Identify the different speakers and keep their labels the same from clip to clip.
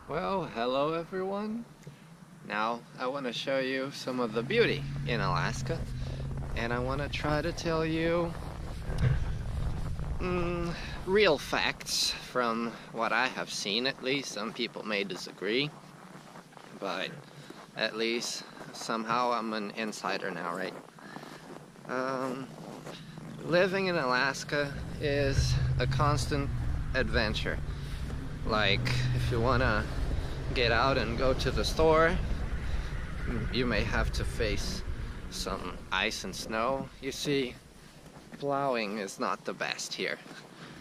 Speaker 1: Well, hello everyone. Now I want to show you some of the beauty in Alaska, and I want to try to tell you mm, real facts from what I have seen at least. Some people may disagree, but at least somehow I'm an insider now, right? Um, Living in Alaska is a constant adventure. Like, if you want to get out and go to the store, you may have to face some ice and snow. You see, plowing is not the best here.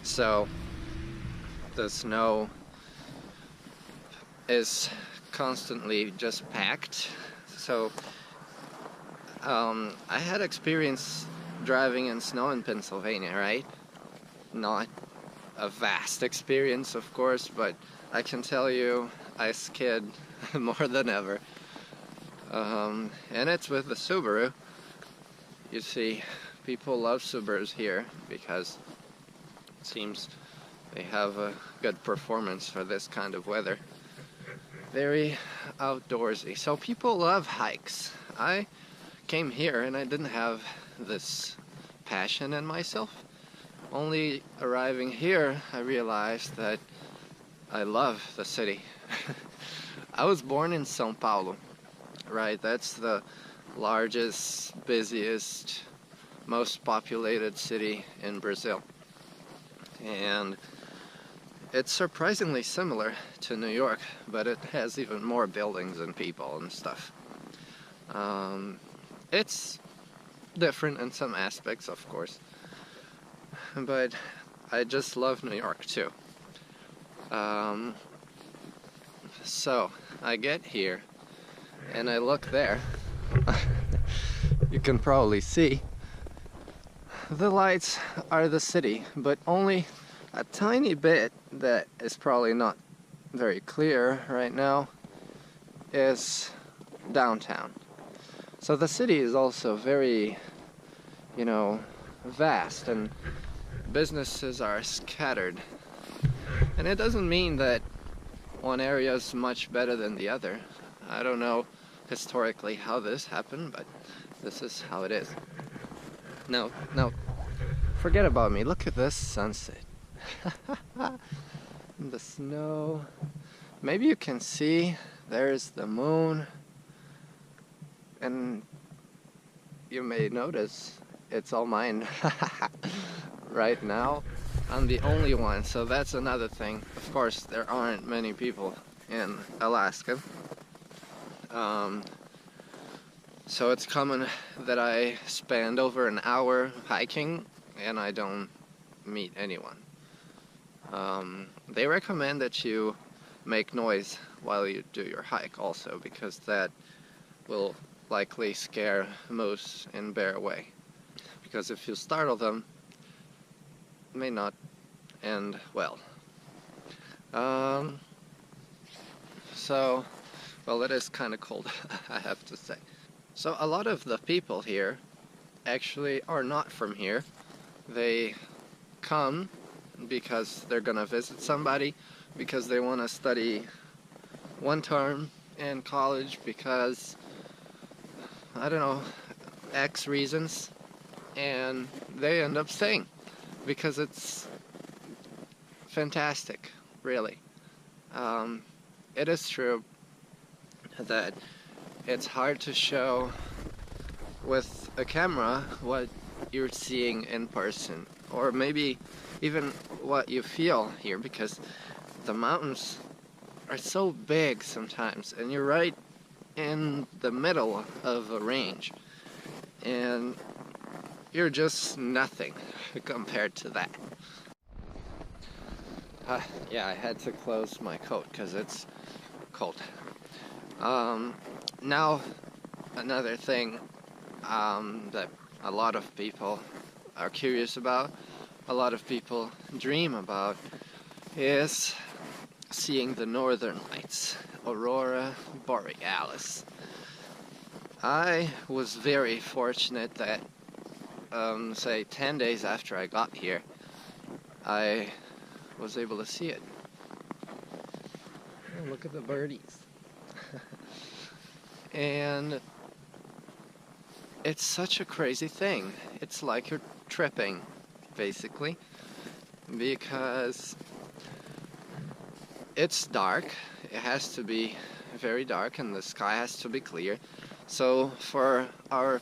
Speaker 1: So the snow is constantly just packed. So I had experience driving in snow in Pennsylvania, right? Not a vast experience, of course, but I can tell you I skid more than ever. And it's with the Subaru. You see, people love Subarus here because it seems they have a good performance for this kind of weather. Very outdoorsy. So people love hikes. I came here and I didn't have this passion in myself. Only arriving here, I realized that I love the city. I was born in São Paulo, right? That's the largest, busiest, most populated city in Brazil. And it's surprisingly similar to New York, but it has even more buildings and people and stuff. It's different in some aspects, of course, but I just love New York too. So I get here and I look there. You can probably see the lights are the city, but only a tiny bit that is probably not very clear right now is downtown. So the city is also very, vast, and businesses are scattered. And it doesn't mean that one area is much better than the other. I don't know historically how this happened, but this is how it is. No, forget about me. Look at this sunset. The snow. Maybe you can see there's the moon. And you may notice it's all mine. Right now, I'm the only one, so that's another thing. Of course, there aren't many people in Alaska. So it's common that I spend over an hour hiking and I don't meet anyone. They recommend that you make noise while you do your hike also, because that will likely scare moose and bear away. Because if you startle them, it may not end well. Well, it is kind of cold, I have to say. So a lot of the people here actually are not from here. They come because they're gonna visit somebody, because they want to study one term in college, because, I don't know, X reasons, and they end up staying because it's fantastic, really. It is true that it's hard to show with a camera what you're seeing in person, or maybe even what you feel here, because the mountains are so big sometimes, and you're right in the middle of a range, and you're just nothing compared to that. Yeah, I had to close my coat because it's cold. Now, another thing that a lot of people are curious about, a lot of people dream about, is seeing the northern lights, aurora borealis. I was very fortunate that, say 10 days after I got here, I was able to see it. Oh, look at the birdies. And it's such a crazy thing. It's like you're tripping, basically, because it's dark. It has to be very dark and the sky has to be clear. So for our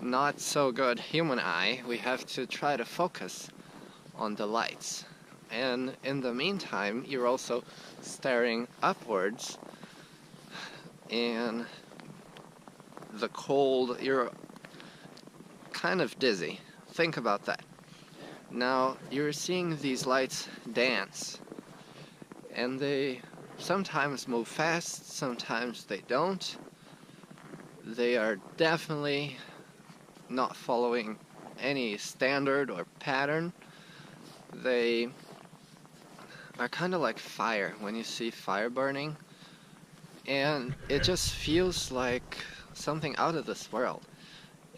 Speaker 1: not so good human eye, we have to try to focus on the lights. And in the meantime, you're also staring upwards, and the cold, you're kind of dizzy. Think about that. Now, you're seeing these lights dance, and they sometimes move fast, sometimes they don't. They are definitely not following any standard or pattern. They are kind of like fire when you see fire burning, and it just feels like something out of this world,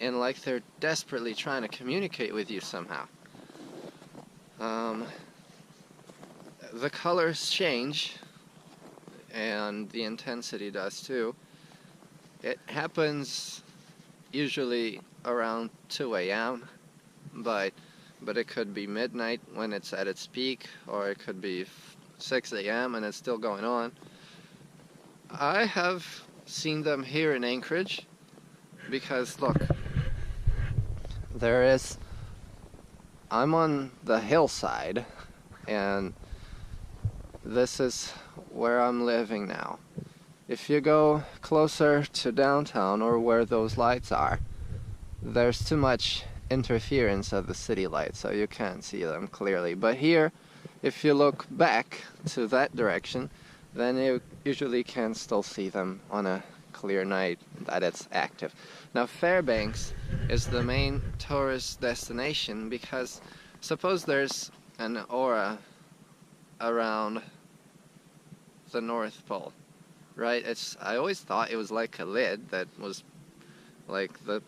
Speaker 1: and like they're desperately trying to communicate with you somehow. The colors change, and the intensity does too. It happens usually around 2 a.m., but it could be midnight when it's at its peak, or it could be 6 a.m. and it's still going on. I have seen them here in Anchorage, because look, I'm on the hillside, and this is where I'm living now. If you go closer to downtown or where those lights are, there's too much interference of the city lights, so you can't see them clearly. But here, if you look back to that direction, then you usually can still see them on a clear night that it's active. Now, Fairbanks is the main tourist destination because suppose there's an aurora around the North Pole, right? I always thought it was like a lid that was like the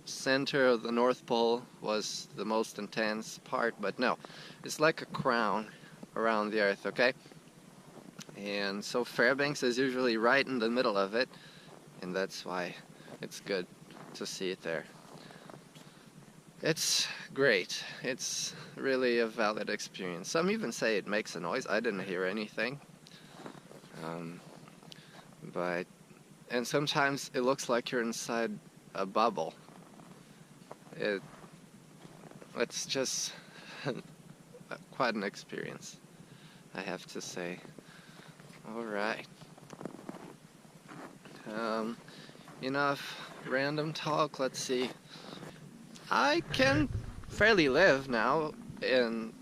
Speaker 1: center of the North Pole was the most intense part, but no, it's like a crown around the Earth, okay? And so Fairbanks is usually right in the middle of it, and that's why it's good to see it there. It's great. It's really a valid experience. Some even say it makes a noise. I didn't hear anything. And sometimes it looks like you're inside a bubble. It's just quite an experience, I have to say. Alright. Enough random talk, let's see. I can fairly live now in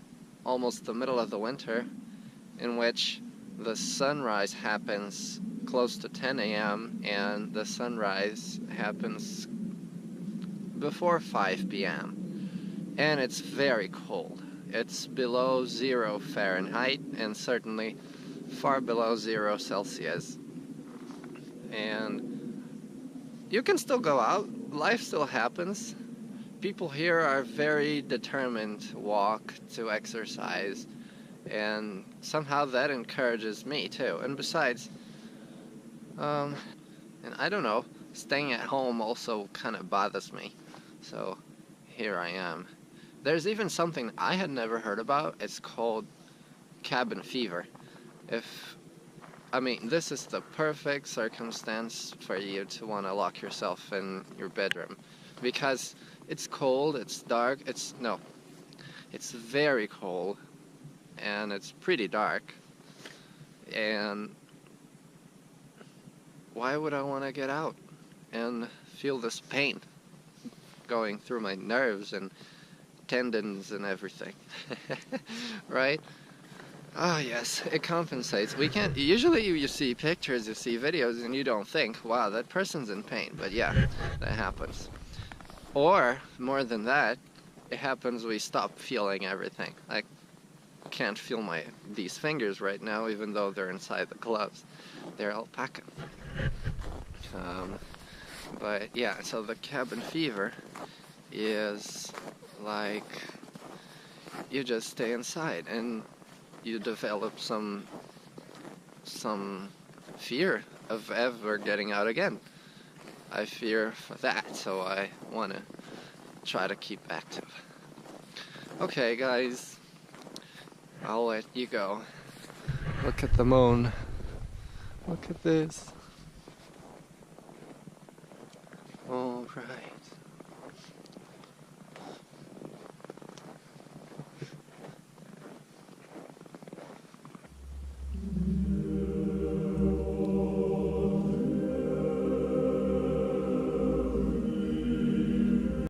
Speaker 1: almost the middle of the winter, in which the sunrise happens close to 10 a.m. and the sunrise happens before 5 p.m. and it's very cold. It's below 0 Fahrenheit and certainly far below 0 Celsius. And you can still go out, life still happens. People here are very determined to walk, to exercise, and somehow that encourages me too. And besides, and I don't know, staying at home also kind of bothers me. So here I am. There's even something I had never heard about. It's called cabin fever. This is the perfect circumstance for you to want to lock yourself in your bedroom, because it's cold, it's dark, it's very cold, and it's pretty dark, and why would I want to get out and feel this pain going through my nerves and tendons and everything? Right? Oh yes, it compensates. Usually you see pictures, you see videos, and you don't think, wow, that person's in pain. But yeah, that happens. Or, more than that, it happens we stop feeling everything. I can't feel these fingers right now, even though they're inside the gloves. They're alpaca. But yeah, so the cabin fever is like you just stay inside and you develop some some fear of ever getting out again. I fear for that, so I want to try to keep active. Okay, guys, I'll let you go. Look at the moon. Look at this. All right.